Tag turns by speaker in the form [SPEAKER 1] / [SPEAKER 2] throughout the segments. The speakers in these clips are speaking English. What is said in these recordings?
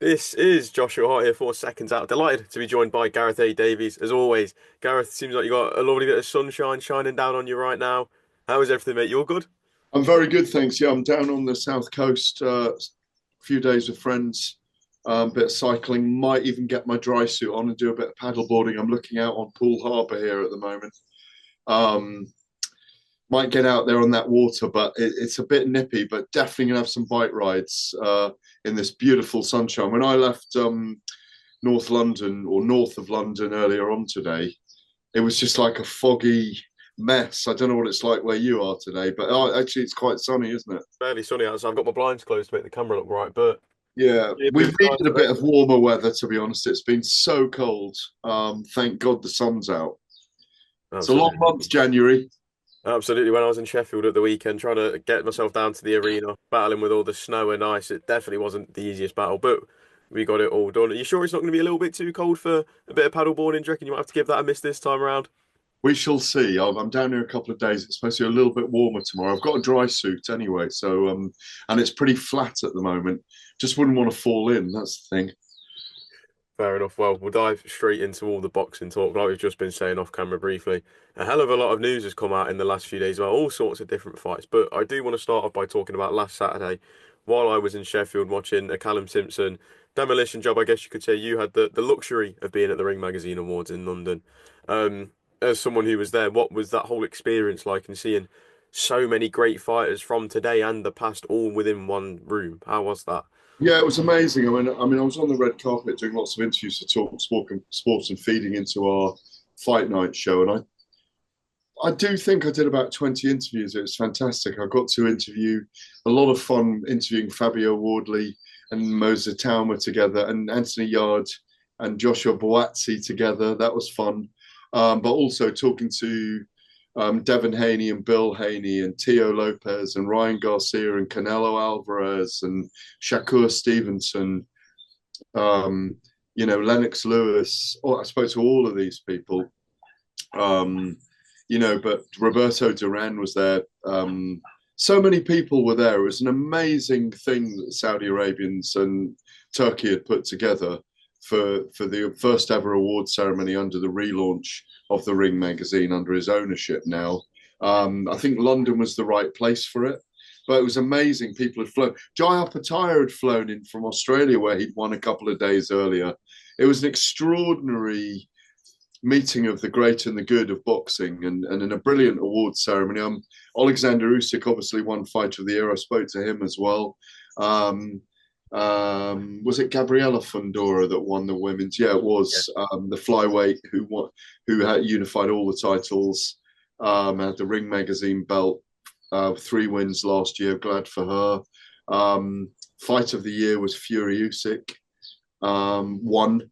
[SPEAKER 1] This is Joshua Hart here for Seconds Out. Delighted to be joined by Gareth A Davies, as always. Gareth, seems like you got a lovely bit of sunshine shining down on you right now. How is everything, mate? You all good?
[SPEAKER 2] I'm very good, thanks. Yeah, I'm down on the south coast, a few days with friends, bit of cycling. Might even get my dry suit on and do a bit of paddle boarding. I'm looking out on Poole Harbour here at the moment. Um, might get out there on that water, but it's a bit nippy. But definitely gonna have some bike rides in this beautiful sunshine. When I left North London or north of London earlier on today, it was just like a foggy mess. I don't know what it's like where you are today, but actually, it's quite sunny, isn't it?
[SPEAKER 1] Fairly sunny outside. I've got my blinds closed to make the camera look right, but
[SPEAKER 2] Yeah,
[SPEAKER 1] yeah, blue
[SPEAKER 2] we've
[SPEAKER 1] skies
[SPEAKER 2] needed a bit
[SPEAKER 1] today.
[SPEAKER 2] of warmer weather, to be honest. It's been so cold. Thank God the sun's out. It's a long
[SPEAKER 1] Absolutely.
[SPEAKER 2] month, January.
[SPEAKER 1] Absolutely. When I was in Sheffield at the weekend trying to get myself down to the arena, battling with all the snow and ice, it definitely wasn't the easiest battle, but we got it all done. Are you sure it's not going to be a little bit too cold for a bit of paddle boarding? Do you reckon you might have to give that a miss this time around?
[SPEAKER 2] We shall see. I'm down here a couple of days. It's supposed to be a little bit warmer tomorrow. I've got a dry suit anyway, so and it's pretty flat at the moment. Just wouldn't want to fall in. That's the thing.
[SPEAKER 1] Fair enough. Well, we'll dive straight into all the boxing talk, like we've just been saying off camera briefly. A hell of a lot of news has come out in the last few days about all sorts of different fights. But I do want to start off by talking about last Saturday while I was in Sheffield watching a Callum Simpson demolition job. I guess you could say you had the luxury of being at the Ring Magazine Awards in London. As someone who was there, what was that whole experience like and seeing so many great fighters from today and the past all within one room? How was that?
[SPEAKER 2] Yeah, it was amazing. I was on the red carpet doing lots of interviews to talk sports and feeding into our fight night show, and I do think I did about 20 interviews. It was fantastic. I got to interview a lot of fun interviewing Fabio Wardley and Moza Talma together and Anthony Yard and Joshua Boazzi together. That was fun. But also talking to Devin Haney and Bill Haney and Tio Lopez and Ryan Garcia and Canelo Alvarez and Shakur Stevenson, um, Lennox Lewis. I spoke to all of these people. Um, but Roberto Duran was there. So many people were there. It was an amazing thing that the Saudi Arabians and Turkey had put together for the first ever award ceremony under the relaunch of the Ring magazine under his ownership now. I think London was the right place for it. But it was amazing. People had flown. Jai Opetaia had flown in from Australia, where he'd won a couple of days earlier. It was an extraordinary meeting of the great and the good of boxing and in a brilliant awards ceremony. Alexander Usyk obviously won Fight of the Year. I spoke to him as well. Was it Gabriela Fundora that won the women's? Yeah, it was the flyweight who had unified all the titles. Had the Ring magazine belt, 3 wins last year. Glad for her. Fight of the Year was Fury Usyk. Won.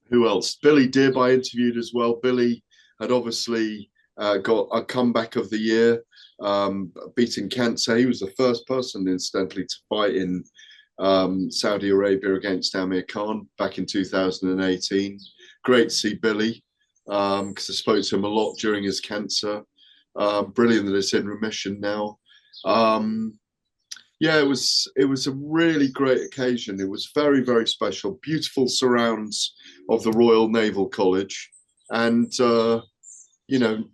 [SPEAKER 2] Who else? Billy Dibb I interviewed as well. Billy had obviously got a comeback of the year, beating cancer. He was the first person, incidentally, to fight in Saudi Arabia against Amir Khan back in 2018. Great to see Billy because I spoke to him a lot during his cancer. Brilliant that it's in remission now. Yeah, it was a really great occasion. It was very, very special. Beautiful surrounds of the Royal Naval College, and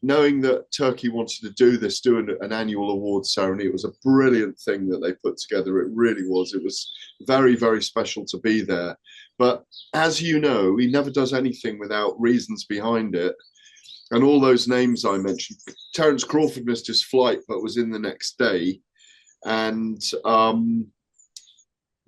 [SPEAKER 2] knowing that Turkey wanted to do an annual awards ceremony, it was a brilliant thing that they put together. It really was. It was very, very special to be there. But as you know, he never does anything without reasons behind it. And all those names I mentioned, Terence Crawford missed his flight, but was in the next day. And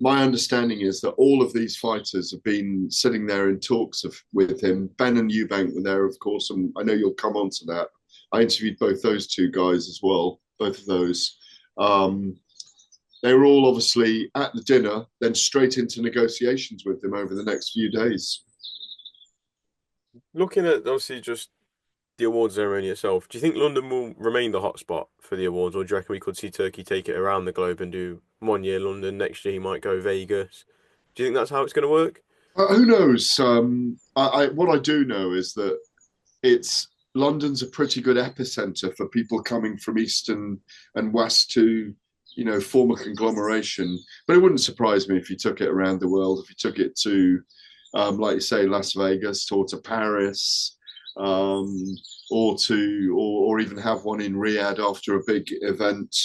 [SPEAKER 2] my understanding is that all of these fighters have been sitting there in talks with him. Benn and Eubank were there, of course, and I know you'll come on to that. I interviewed both those two guys as well, both of those. They were all obviously at the dinner, then straight into negotiations with him over the next few days.
[SPEAKER 1] Looking at obviously just the awards ceremony itself, do you think London will remain the hotspot for the awards, or do you reckon we could see Turkey take it around the globe and do one year London, next year he might go Vegas? Do you think that's how it's going to work?
[SPEAKER 2] Who knows? What I do know is that it's London's a pretty good epicenter for people coming from east and west to former conglomeration. But it wouldn't surprise me if he took it around the world, if he took it to, like you say, Las Vegas or to Paris, um, or even have one in Riyadh after a big event.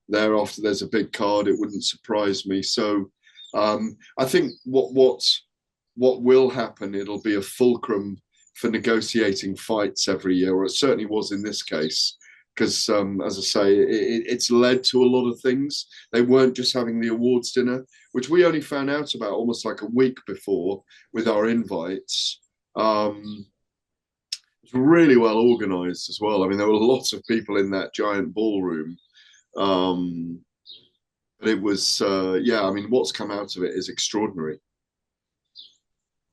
[SPEAKER 2] Thereafter, there's a big card. It wouldn't surprise me. So I think what will happen, it'll be a fulcrum for negotiating fights every year, or it certainly was in this case, because as I say, it's led to a lot of things. They weren't just having the awards dinner, which we only found out about almost like a week before with our invites. It's really well organized as well. I mean, there were lots of people in that giant ballroom. Um, but it was, yeah, I mean, what's come out of it is extraordinary.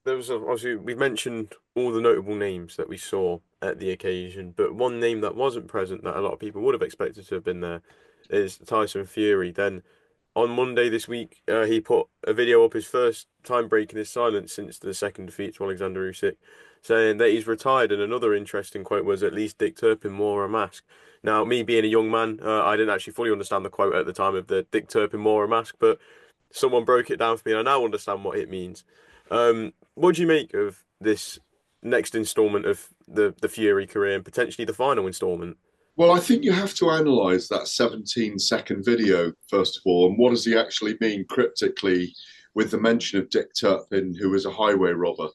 [SPEAKER 1] There was obviously we've mentioned all the notable names that we saw at the occasion, but one name that wasn't present that a lot of people would have expected to have been there is Tyson Fury. Then on Monday this week, he put a video up, his first time breaking his silence since the second defeat to Alexander Usyk, saying that he's retired. And another interesting quote was, "At least Dick Turpin wore a mask." Now, me being a young man, I didn't actually fully understand the quote at the time of the Dick Turpin wore a mask, but someone broke it down for me, and I now understand what it means. What do you make of this next installment of the Fury career and potentially the final installment?
[SPEAKER 2] Well, I think you have to analyze that 17-second video, first of all, and what does he actually mean cryptically with the mention of Dick Turpin, who was a highway robber?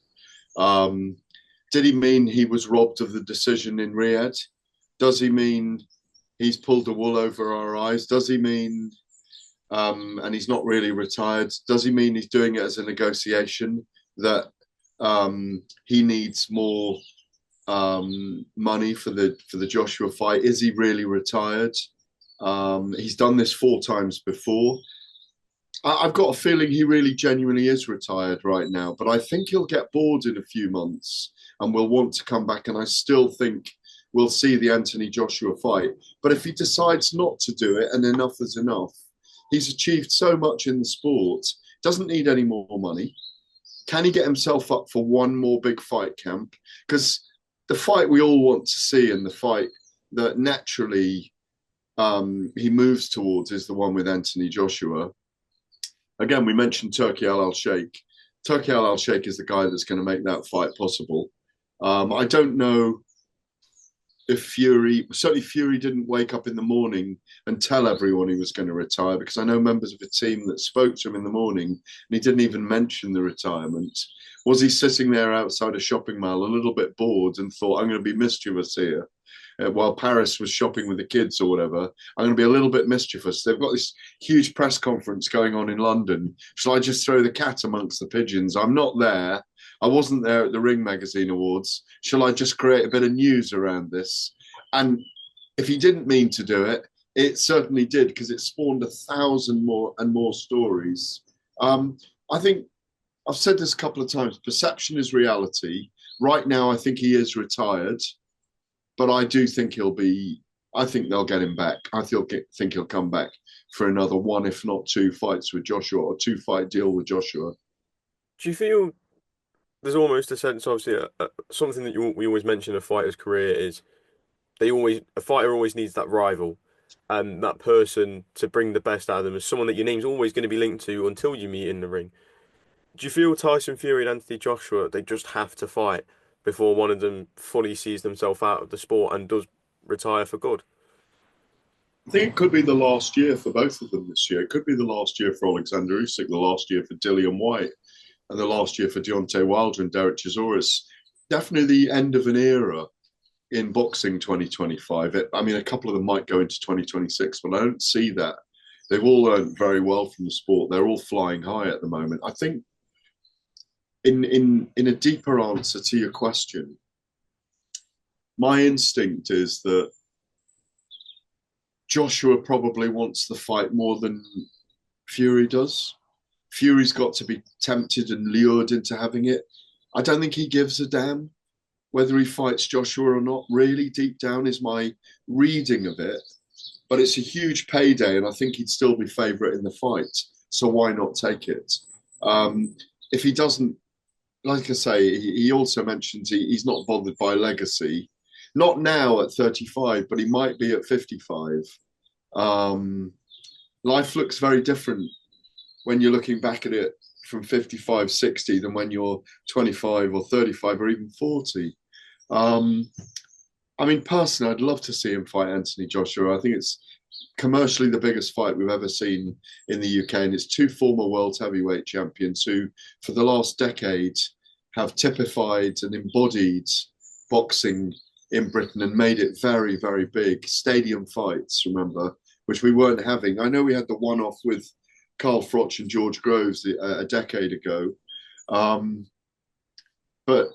[SPEAKER 2] Um, did he mean he was robbed of the decision in Riyadh? Does he mean he's pulled the wool over our eyes? Does he mean, and he's not really retired, does he mean he's doing it as a negotiation that he needs more money for the Joshua fight? Is he really retired? He's done this 4 times before. I've got a feeling he really genuinely is retired right now, but I think he'll get bored in a few months and will want to come back. And I still think we'll see the Anthony Joshua fight. But if he decides not to do it and enough is enough, he's achieved so much in the sport, doesn't need any more money. Can he get himself up for one more big fight camp? Because the fight we all want to see and the fight that naturally he moves towards is the one with Anthony Joshua. Again, we mentioned Turki Al Sheikh. Turki Al Sheikh is the guy that's going to make that fight possible. I don't know if certainly Fury didn't wake up in the morning and tell everyone he was going to retire, because I know members of a team that spoke to him in the morning and he didn't even mention the retirement. Was he sitting there outside a shopping mall a little bit bored and thought, I'm going to be mischievous here? While Paris was shopping with the kids or whatever, I'm going to be a little bit mischievous. They've got this huge press conference going on in London. Shall I just throw the cat amongst the pigeons? I'm not there. I wasn't there at the Ring Magazine Awards. Shall I just create a bit of news around this? And if he didn't mean to do it, it certainly did, because it spawned 1,000 more and more stories. I think I've said this a couple of times. Perception is reality. Right now, I think he is retired, but I do think he'll be. I think they'll get him back. Think he'll come back for another one, if not 2 fights with Joshua, or 2-fight deal with Joshua.
[SPEAKER 1] Do you feel there's almost a sense, obviously, something that we always mention in a fighter's career is a fighter always needs that rival and that person to bring the best out of them as someone that your name's always going to be linked to until you meet in the ring. Do you feel Tyson Fury and Anthony Joshua, they just have to fight before one of them fully sees themselves out of the sport and does retire for good?
[SPEAKER 2] I think it could be the last year for both of them this year. It could be the last year for Alexander Usyk, the last year for Dillian Whyte, and the last year for Deontay Wilder and Derek Chisora. Definitely the end of an era in boxing 2025. I mean, a couple of them might go into 2026, but I don't see that. They've all learned very well from the sport. They're all flying high at the moment. I think in a deeper answer to your question, my instinct is that Joshua probably wants the fight more than Fury does. Fury's got to be tempted and lured into having it. I don't think he gives a damn whether he fights Joshua or not. Really, deep down is my reading of it. But it's a huge payday, and I think he'd still be favourite in the fight. So why not take it? If he doesn't, like I say, he also mentions he's not bothered by legacy. Not now at 35, but he might be at 55. life looks very different when you're looking back at it from 55, 60 than when you're 25 or 35 or even 40. Um, I mean, personally, I'd love to see him fight Anthony Joshua. I think it's commercially the biggest fight we've ever seen in the UK. And it's two former world heavyweight champions who, for the last decade, have typified and embodied boxing in Britain and made it very, very big. Stadium fights, remember, which we weren't having. I know we had the one off with Carl Froch and George Groves a decade ago. But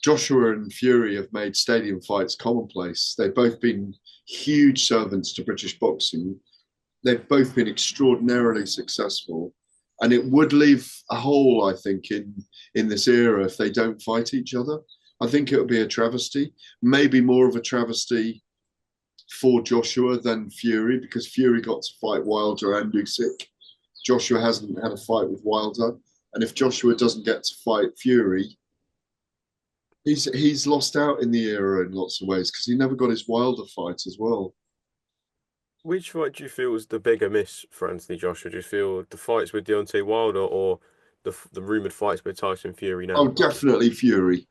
[SPEAKER 2] Joshua and Fury have made stadium fights commonplace. They've both been huge servants to British boxing. They've both been extraordinarily successful. And it would leave a hole, I think, in this era if they don't fight each other. I think it would be a travesty, maybe more of a travesty for Joshua than Fury, because Fury got to fight Wilder and Usyk. Joshua hasn't had a fight with Wilder. And if Joshua doesn't get to fight Fury, he's lost out in the era in lots of ways because he never got his Wilder fight as well.
[SPEAKER 1] Which fight do you feel was the bigger miss for Anthony Joshua? Do you feel the fights with Deontay Wilder or the rumored fights with Tyson Fury
[SPEAKER 2] Oh,
[SPEAKER 1] now?
[SPEAKER 2] definitely Fury.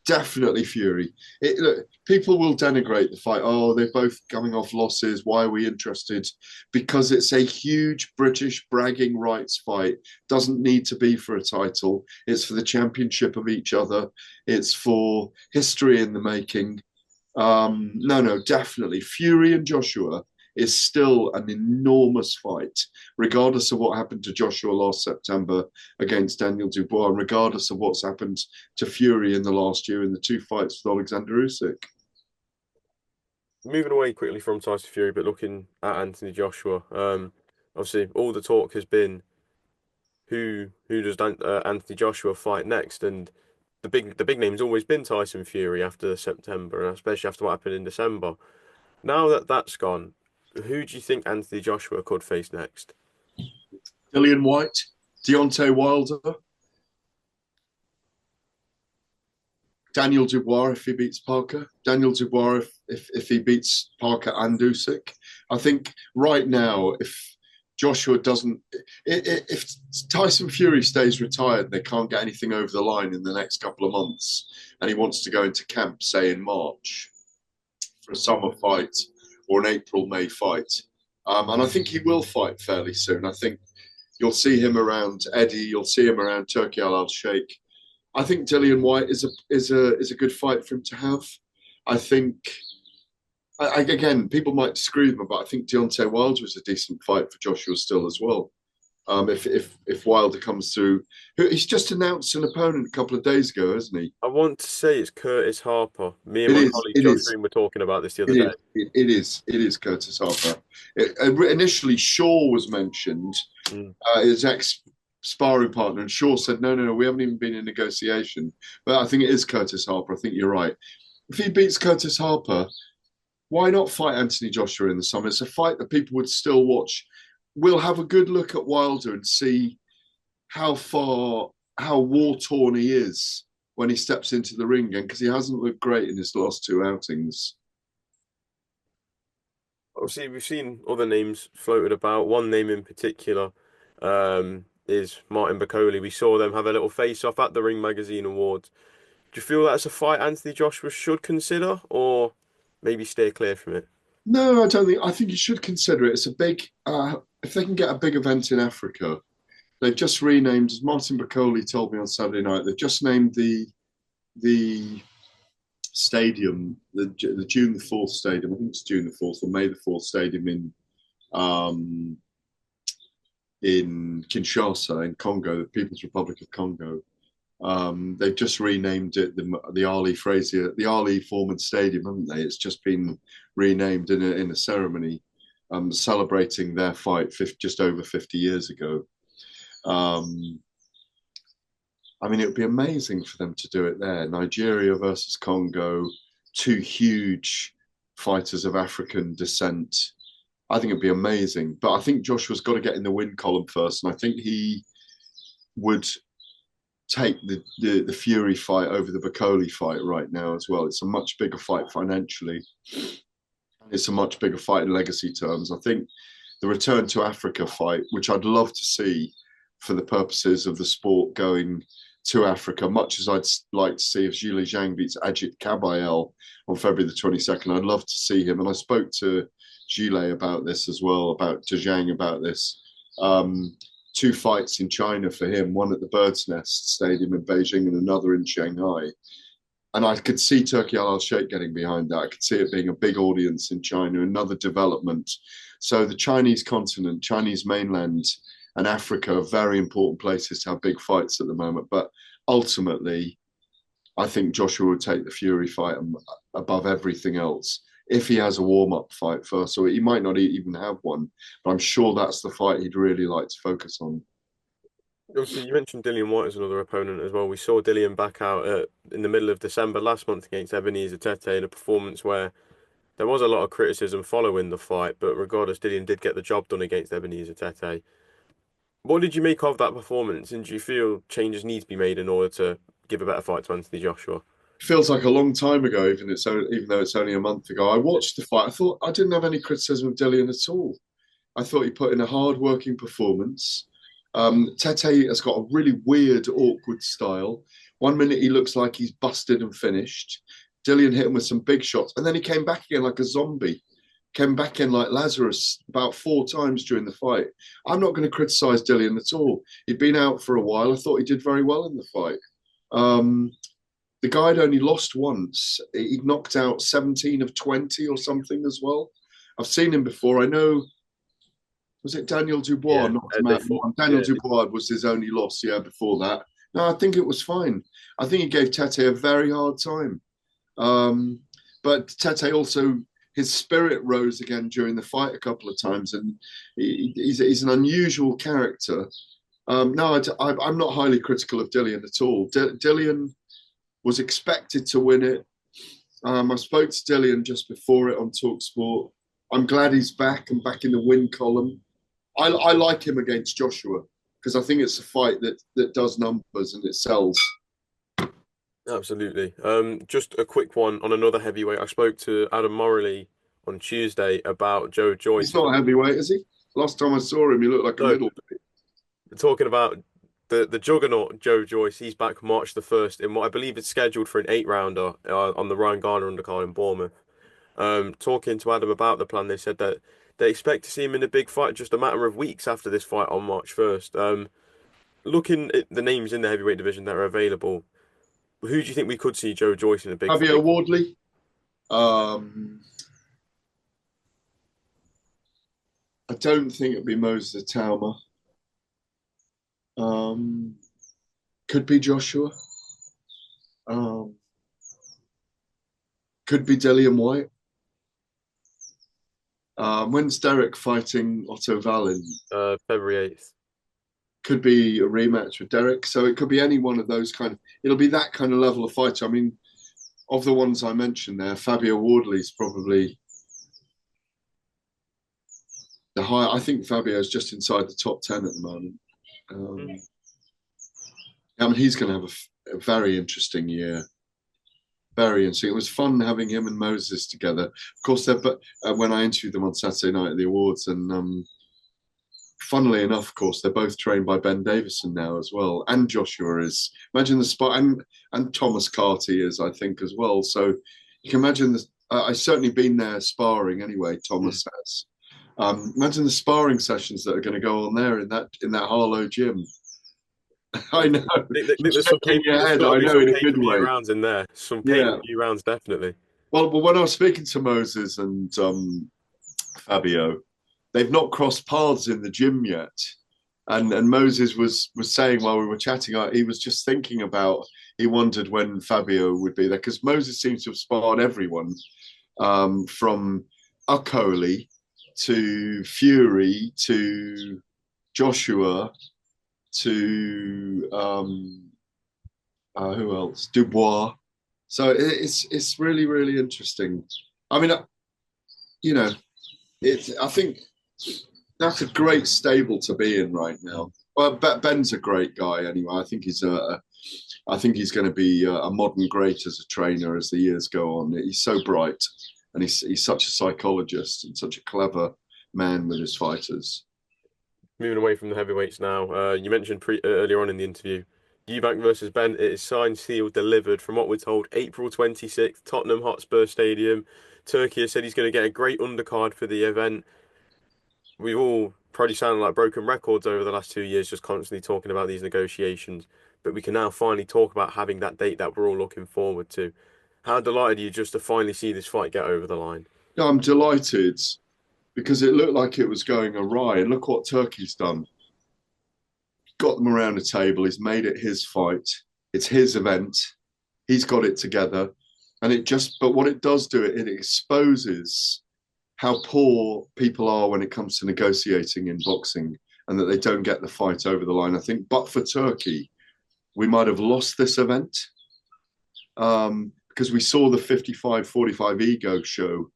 [SPEAKER 2] Definitely Fury. Look, people will denigrate the fight. Oh, they're both coming off losses. Why are we interested? Because it's a huge British bragging rights fight. Doesn't need to be for a title. It's for the championship of each other. It's for history in the making. No, definitely. Fury and Joshua is still an enormous fight, regardless of what happened to Joshua last September against Daniel Dubois, and regardless of what's happened to Fury in the last year in the two fights with Alexander Usyk.
[SPEAKER 1] Moving away quickly from Tyson Fury, but looking at Anthony Joshua, obviously all the talk has been who does Anthony Joshua fight next, and the big name's always been Tyson Fury after September, and especially after what happened in December. Now that that's gone, who do you think Anthony Joshua could face next?
[SPEAKER 2] Dillian White, Deontay Wilder, Daniel Dubois if he beats Parker, Daniel Dubois if he beats Parker and Usyk. I think right now, if Joshua doesn't, if Tyson Fury stays retired, they can't get anything over the line in the next couple of months, and he wants to go into camp, say in March, for a summer fight or an April-May fight. And I think he will fight fairly soon. I think you'll see him around Eddie, you'll see him around Turki Al Sheikh. I think Dillian White is a good fight for him to have. I think again, people might disagree with me, but I think Deontay Wilder is a decent fight for Joshua still as well. If Wilder comes through, he's just announced an opponent a couple of days ago, hasn't he?
[SPEAKER 1] I want to say it's Curtis Harper. Me and
[SPEAKER 2] It
[SPEAKER 1] my
[SPEAKER 2] is.
[SPEAKER 1] colleague
[SPEAKER 2] It
[SPEAKER 1] Josh
[SPEAKER 2] is.
[SPEAKER 1] Green were talking about this the other
[SPEAKER 2] It
[SPEAKER 1] day.
[SPEAKER 2] is. It is. It is Curtis Harper. Initially, Shaw was mentioned,
[SPEAKER 1] Mm.
[SPEAKER 2] his ex sparring partner, and Shaw said, no, we haven't even been in negotiation. But I think it is Curtis Harper. I think you're right. If he beats Curtis Harper, why not fight Anthony Joshua in the summer? It's a fight that people would still watch. We'll have a good look at Wilder and see how war torn he is when he steps into the ring again, because he hasn't looked great in his last two outings.
[SPEAKER 1] Obviously, we've seen other names floated about. One name in particular is Martin Bakole. We saw them have a little face-off at the Ring Magazine Awards. Do you feel that's a fight Anthony Joshua should consider, or maybe stay clear from it?
[SPEAKER 2] No, I don't think. I think you should consider it. It's a big. If they can get a big event in Africa, they've just renamed. As Martin Bakole told me on Saturday night, they've just named the stadium, the June the 4th stadium. I think it's June the 4th or May the 4th stadium in Kinshasa in Congo, the People's Republic of Congo. They've just renamed it the Ali Foreman Stadium, haven't they? It's just been renamed in a ceremony celebrating their fight just over 50 years ago. I mean, it would be amazing for them to do it there. Nigeria versus Congo, two huge fighters of African descent. I think it'd be amazing. But I think Joshua's got to get in the win column first. And I think he would take the Fury fight over the Bakole fight right now as well. It's a much bigger fight financially. It's a much bigger fight in legacy terms. I think the return to Africa fight, which I'd love to see for the purposes of the sport going to Africa, much as I'd like to see if Zhilei Zhang beats Ajit Kabayel on February the 22nd. I'd love to see him. And I spoke to Zhilei about this as well, to Zhang about this. Two fights in China for him, one at the Bird's Nest Stadium in Beijing and another in Shanghai. And I could see Turki Al Sheikh getting behind that. I could see it being a big audience in China, another development. So the Chinese continent, Chinese mainland, and Africa are very important places to have big fights at the moment. But ultimately, I think Joshua would take the Fury fight above everything else if he has a warm-up fight first. Or he might not even have one, but I'm sure that's the fight he'd really like to focus on.
[SPEAKER 1] Obviously, you mentioned Dillian White as another opponent as well. We saw Dillian back out in the middle of December last month against Ebenezer Tete in a performance where there was a lot of criticism following the fight, but regardless, Dillian did get the job done against Ebenezer Tete. What did you make of that performance, and do you feel changes need to be made in order to give a better fight to Anthony Joshua?
[SPEAKER 2] Feels like a long time ago, even though it's only a month ago. I watched the fight. I thought I didn't have any criticism of Dillian at all. I thought he put in a hard-working performance. Tete has got a really weird, awkward style. One minute he looks like he's busted and finished. Dillian hit him with some big shots, and then he came back again like a zombie. Came back in like Lazarus about 4 times during the fight. I'm not going to criticise Dillian at all. He'd been out for a while. I thought he did very well in the fight. The guy had only lost once. He'd knocked out 17 of 20 or something as well. I've seen him before. I know, was it Daniel Dubois knocked him out? Daniel Dubois was his only loss, before that. No, I think it was fine. I think he gave Tete a very hard time. But Tete also, his spirit rose again during the fight a couple of times, and he's an unusual character. No, I'm not highly critical of Dillian at all. Dillian was expected to win it. I spoke to Dillian just before it on TalkSport. I'm glad he's back and back in the win column. I like him against Joshua because I think it's a fight that does numbers and it sells.
[SPEAKER 1] Absolutely. Just a quick one on another heavyweight. I spoke to Adam Morley on Tuesday about Joe Joyce.
[SPEAKER 2] He's not a heavyweight, is he? Last time I saw him, he looked like a middleweight.
[SPEAKER 1] Talking about the juggernaut Joe Joyce, he's back March the 1st in what I believe is scheduled for an 8-rounder on the Ryan Garner undercard in Bournemouth. Talking to Adam about the plan, they said that they expect to see him in a big fight just a matter of weeks after this fight on March 1st. Looking at the names in the heavyweight division that are available, who do you think we could see Joe Joyce in a big fight?
[SPEAKER 2] Fabio Wardley. I don't think it'd be Moses Tauma. Could be Joshua. Could be Dillian White. When's Derek fighting Otto Wallin?
[SPEAKER 1] February 8th.
[SPEAKER 2] Could be a rematch with Derek. So it could be any one of those it'll be that kind of level of fighter. I mean, of the ones I mentioned there, Fabio Wardley's probably the high. I think Fabio's just inside the top 10 at the moment. I mean, he's going to have a very interesting year. Very interesting. It was fun having him and Moses together. Of course, when I interviewed them on Saturday night at the awards, and funnily enough, of course, they're both trained by Ben Davison now as well, and Joshua is. Imagine the spot, and Thomas Carty is, I think, as well. So you can imagine this. I've certainly been there sparring anyway. Thomas has. Imagine the sparring sessions that are going to go on there in that Harlow gym. I know.
[SPEAKER 1] There's some
[SPEAKER 2] in a good way.
[SPEAKER 1] Rounds in there. Some pay-per-view rounds, definitely.
[SPEAKER 2] Well, when I was speaking to Moses and Fabio, they've not crossed paths in the gym yet. And Moses was saying while we were chatting, he was just thinking about, he wondered when Fabio would be there, because Moses seems to have sparred everyone from Akoli to Fury to Joshua to who else? Dubois. So it's really, really interesting. I mean, I think that's a great stable to be in right now. Well, Ben's a great guy anyway. I think he's going to be a modern great as a trainer as the years go on. He's so bright, and he's such a psychologist and such a clever man with his fighters.
[SPEAKER 1] Moving away from the heavyweights now, you mentioned earlier on in the interview, Eubank versus Benn. It is signed, sealed, delivered. From what we're told, April 26th, Tottenham Hotspur Stadium. Turkey has said he's going to get a great undercard for the event. We've all probably sounded like broken records over the last 2 years, just constantly talking about these negotiations. But we can now finally talk about having that date that we're all looking forward to. How delighted are you just to finally see this fight get over the line?
[SPEAKER 2] Yeah, I'm delighted because it looked like it was going awry. And look what Turkey's done. Got them around the table. He's made it his fight. It's his event. He's got it together. But what it does do, it exposes how poor people are when it comes to negotiating in boxing and that they don't get the fight over the line. I think, but for Turkey, we might have lost this event because we saw the 55-45 ego show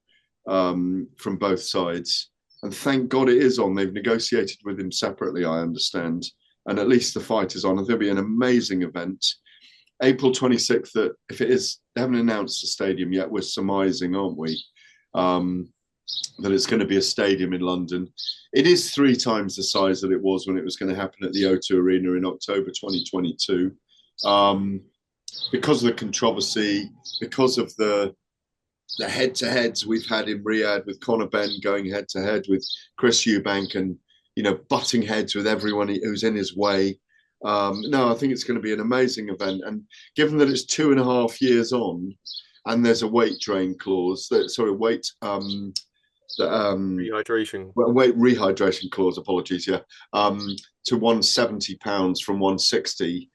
[SPEAKER 2] from both sides. And thank God it is on. They've negotiated with him separately, I understand. And at least the fight is on. There'll be an amazing event. April 26th, if it is, they haven't announced the stadium yet. We're surmising, aren't we? That it's going to be a stadium in London. It is 3 times the size that it was when it was going to happen at the O2 Arena in October 2022. Because of the controversy, because of the head-to-heads we've had in Riyadh with Conor Benn going head-to-head with Chris Eubank and, butting heads with everyone who's in his way. No, I think it's going to be an amazing event. And given that it's 2.5 years on and there's a weight drain clause,
[SPEAKER 1] Rehydration.
[SPEAKER 2] weight rehydration clause, apologies, yeah, to £170 from 160,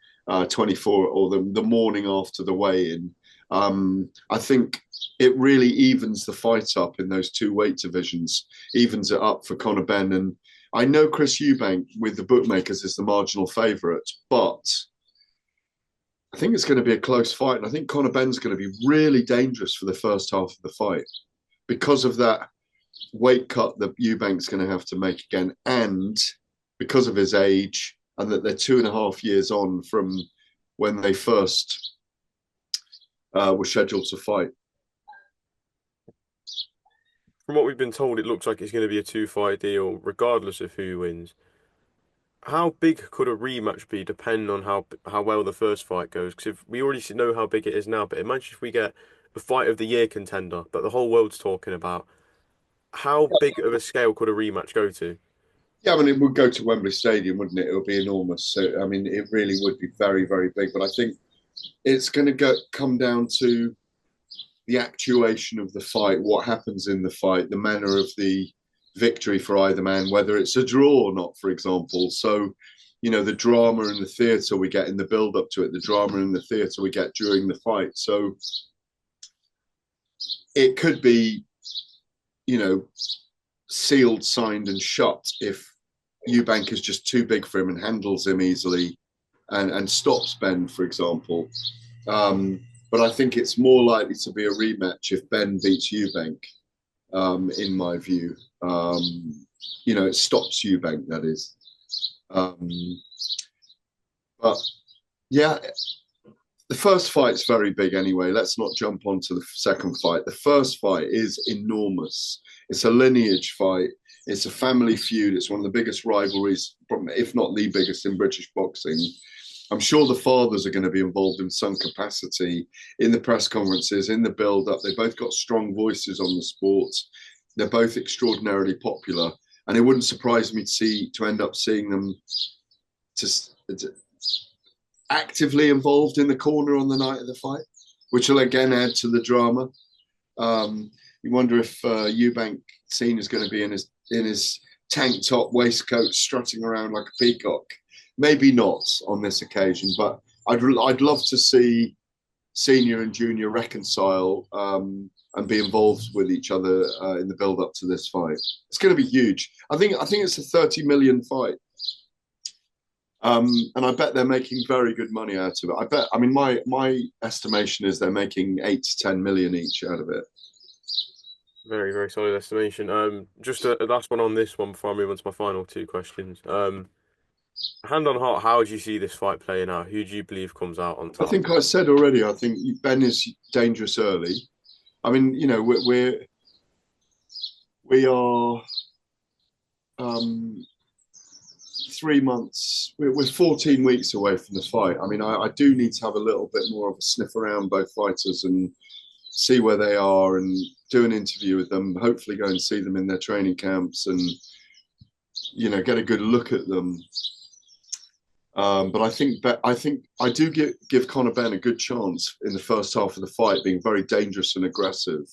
[SPEAKER 2] 24 or the morning after the weigh-in. I think it really evens the fight up in those 2 weight divisions, evens it up for Conor Benn. And I know Chris Eubank with the bookmakers is the marginal favourite, but I think it's going to be a close fight. And I think Conor Benn's going to be really dangerous for the first half of the fight because of that weight cut that Eubank's going to have to make again, and because of his age and that they're 2.5 years on from when they first were scheduled to fight.
[SPEAKER 1] From what we've been told, it looks like it's going to be a 2-fight deal, regardless of who wins. How big could a rematch be, depending on how well the first fight goes? Because if we already know how big it is now, but imagine if we get a fight of the year contender that the whole world's talking about. How big of a scale could a rematch go to?
[SPEAKER 2] Yeah, I mean, it would go to Wembley Stadium, wouldn't it? It would be enormous. So, I mean, it really would be very, very big. But I think it's going to come down to the actuation of the fight, what happens in the fight, the manner of the victory for either man, whether it's a draw or not, for example. So, the drama and the theatre we get in the build up to it, the drama and the theatre we get during the fight. So it could be, sealed, signed and shut if Eubank is just too big for him and handles him easily and stops Benn, for example. But I think it's more likely to be a rematch if Benn beats Eubank, in my view. It stops Eubank, that is. But yeah, the first fight's very big anyway. Let's not jump onto the second fight. The first fight is enormous. It's a lineage fight. It's a family feud. It's one of the biggest rivalries, if not the biggest, in British boxing. I'm sure the fathers are going to be involved in some capacity in the press conferences, in the build-up. They've both got strong voices on the sport. They're both extraordinarily popular. And it wouldn't surprise me to end up seeing them actively involved in the corner on the night of the fight, which will again add to the drama. You wonder if Eubank scene is going to be in his tank top waistcoat, strutting around like a peacock. Maybe not on this occasion, but I'd love to see senior and junior reconcile and be involved with each other in the build up to this fight. It's going to be huge. I think it's a 30 million fight. And I bet they're making very good money out of it. I mean, my estimation is they're making 8 to 10 million each out of it.
[SPEAKER 1] Very, very solid estimation. Just a last one on this one before I move on to my final 2 questions. Hand on heart, how do you see this fight playing out? Who do you believe comes out on
[SPEAKER 2] I
[SPEAKER 1] top?
[SPEAKER 2] think I said already, I think Benn is dangerous early. I mean, we are um, 3 months. We're 14 weeks away from the fight. I mean, I do need to have a little bit more of a sniff around both fighters and see where they are and do an interview with them. Hopefully, go and see them in their training camps and get a good look at them. But I think I do give Conor Benn a good chance in the first half of the fight, being very dangerous and aggressive.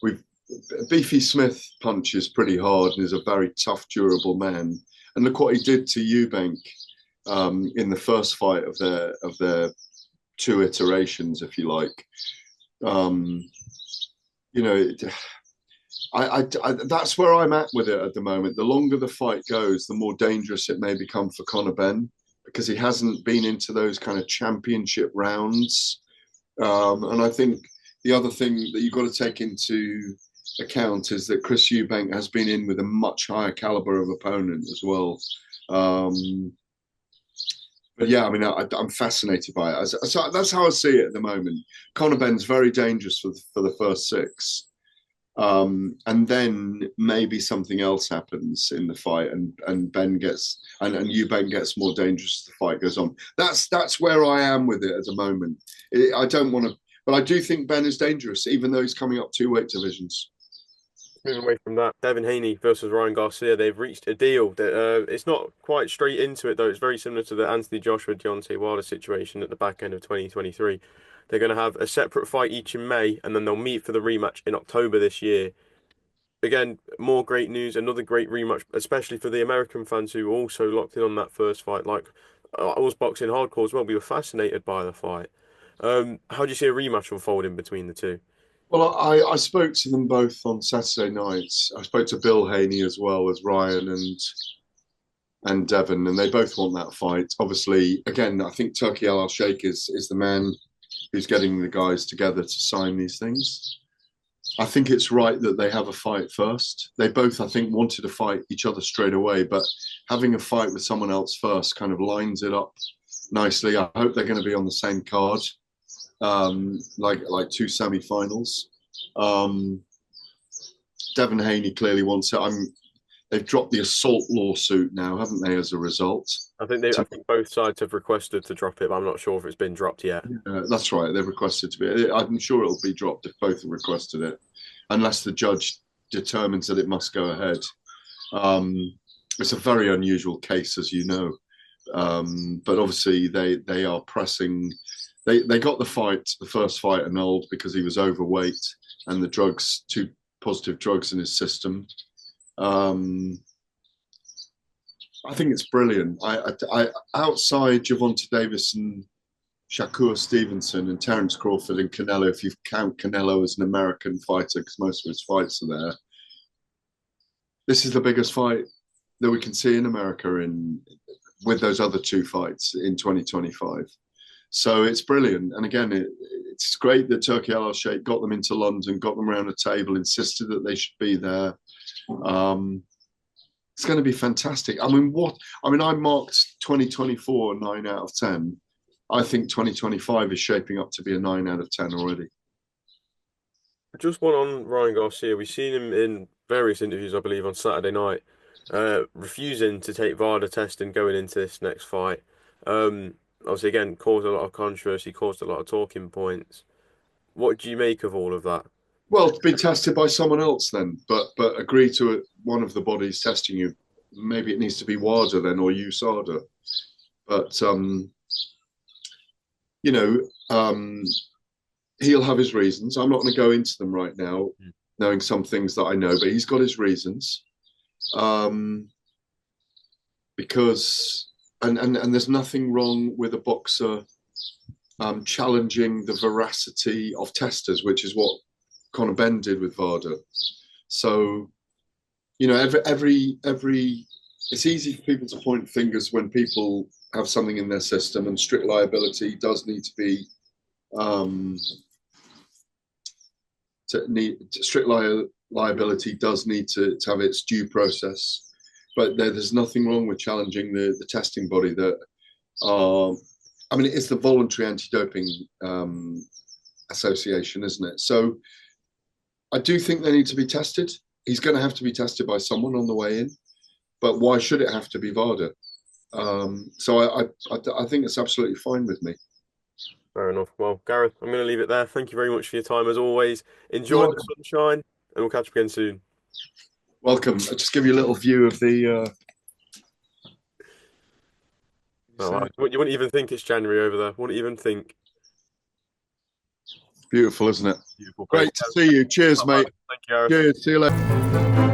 [SPEAKER 2] We've Beefy Smith punches pretty hard and is a very tough, durable man. And look what he did to Eubank in the first fight of their two iterations, if you like. That's where I'm at with it at the moment. The longer the fight goes, the more dangerous it may become for Conor Benn, because he hasn't been into those kind of championship rounds. And I think the other thing that you've got to take into account is that Chris Eubank has been in with a much higher caliber of opponent as well. But yeah, I mean, I'm fascinated by it. So that's how I see it at the moment. Conor Benn's very dangerous for the first six. And then maybe something else happens in the fight, and Ben gets and Eubank gets more dangerous as the fight goes on. That's where I am with it at the moment. I don't want to, but I do think Ben is dangerous, even though he's coming up two weight divisions.
[SPEAKER 1] Moving away from that, Devin Haney versus Ryan Garcia, they've reached a deal. That it's not quite straight into it though. It's very similar to the Anthony Joshua Deontay Wilder situation at the back end of 2023. They're going to have a separate fight each in May, and then they'll meet for the rematch in October this year. Again, more great news, another great rematch, especially for the American fans who also locked in on that first fight. Like us boxing hardcore as well, we were fascinated by the fight. How do you see a rematch unfolding between the two?
[SPEAKER 2] Well, I spoke to them both on Saturday nights. I spoke to Bill Haney as well as Ryan and Devin, and they both want that fight. Obviously, again, I think Turki Al Sheikh is the man who's getting the guys together to sign these things. I think it's right that they have a fight first. They both, I think, wanted to fight each other straight away, but having a fight with someone else first kind of lines it up nicely. I hope they're going to be on the same card, like two semi-finals. Devin Haney clearly wants it. They've dropped the assault lawsuit now, haven't they? As a result,
[SPEAKER 1] I think both sides have requested to drop it, but I'm not sure if it's been dropped yet.
[SPEAKER 2] That's right. They've requested to be. I'm sure it'll be dropped if both have requested it, unless the judge determines that it must go ahead. It's a very unusual case, as you know, but obviously they are pressing. They got the first fight annulled because he was overweight and two positive drugs in his system. I think it's brilliant. I outside Gervonta Davis and Shakur Stevenson and Terence Crawford and Canelo, if you count Canelo as an American fighter, because most of his fights are there, this is the biggest fight that we can see in America with those other two fights in 2025. So it's brilliant. And again, it's great that Turki Al Sheikh got them into London, got them around a table, insisted that they should be there. It's going to be fantastic. I marked 2024 a 9 out of 10. I think 2025 is shaping up to be a 9 out of 10 already.
[SPEAKER 1] Just one on Ryan Garcia. We've seen him in various interviews, I believe, on Saturday night, refusing to take VADA testing going into this next fight. Obviously, again, caused a lot of controversy, caused a lot of talking points. What do you make of all of that?
[SPEAKER 2] Well, to be tested by someone else then, but agree to it, one of the bodies testing you. Maybe it needs to be WADA then, or USADA. But he'll have his reasons. I'm not going to go into them right now, knowing some things that I know, but he's got his reasons. Because there's nothing wrong with a boxer challenging the veracity of testers, which is what Conor Benn did with VADA. So, every it's easy for people to point fingers when people have something in their system, and strict liability does need to be liability does need to have its due process. But there's nothing wrong with challenging the testing body that it's the voluntary anti-doping association, isn't it? So I do think they need to be tested. he's going to have to be tested by someone on the way in. But why should it have to be VADA? So I think it's absolutely fine with me.
[SPEAKER 1] Fair enough. Well, Gareth, I'm going to leave it there. Thank you very much for your time as always.
[SPEAKER 2] You're
[SPEAKER 1] Enjoy the
[SPEAKER 2] welcome.
[SPEAKER 1] sunshine, and we'll catch up again soon.
[SPEAKER 2] Welcome. I'll just give you a little view of the.
[SPEAKER 1] Oh, wow. You wouldn't even think it's January over there. Wouldn't even think.
[SPEAKER 2] Beautiful, isn't it?
[SPEAKER 1] Beautiful place.
[SPEAKER 2] Great to see you. Cheers,
[SPEAKER 1] Not bad.
[SPEAKER 2] mate.
[SPEAKER 1] Thank you, Gareth.
[SPEAKER 2] Cheers. See you later.